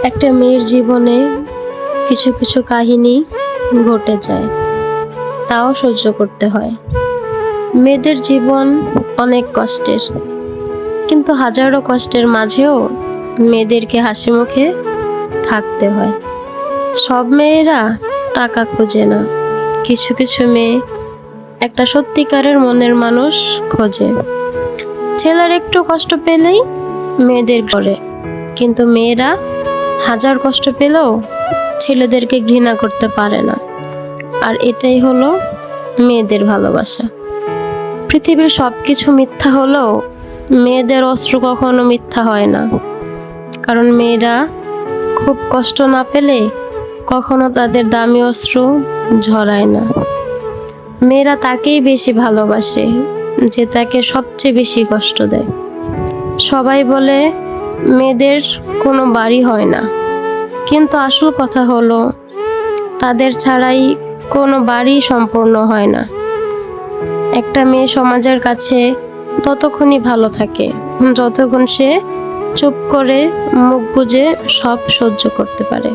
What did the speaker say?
একটা মেয়ের জীবনে কিছু কিছু কাহিনী ঘটে যায়, তাও সহ্য করতে হয়। মেয়েদের জীবন অনেক কষ্টের, কিন্তু হাজারো কষ্টের মাঝেও মেয়েদেরকে হাসি মুখে থাকতে হয়। সব মেয়েরা টাকা খোঁজে না, কিছু কিছু মেয়ে একটা সত্যিকারের মনের মানুষ খোঁজে। ছেলের একটু কষ্ট পেলেই মেয়েদের করে, কিন্তু মেয়েরা হাজার কষ্ট পেলেও ছেলেদেরকে ঘৃণা করতে পারে না। আর এটাই হলো মেয়েদের ভালোবাসা। পৃথিবীর সবকিছু মিথ্যা হলেও মেয়েদের অশ্রু কখনো মিথ্যা হয় না, কারণ মেয়েরা খুব কষ্ট না পেলে কখনো তাদের দামি অশ্রু ঝরায় না। মেয়েরা তাকেই বেশি ভালোবাসে যে তাকে সবচেয়ে বেশি কষ্ট দেয়। সবাই বলে মেয়েদের কোনো বাড়ি হয় না, কিন্তু আসল কথা হলো তাদের ছাড়াই কোনো বাড়ি সম্পূর্ণ হয় না। একটা মেয়ে সমাজের কাছে ততক্ষণই ভালো থাকে যতক্ষণ সে চুপ করে মুখ বুজে সব সহ্য করতে পারে।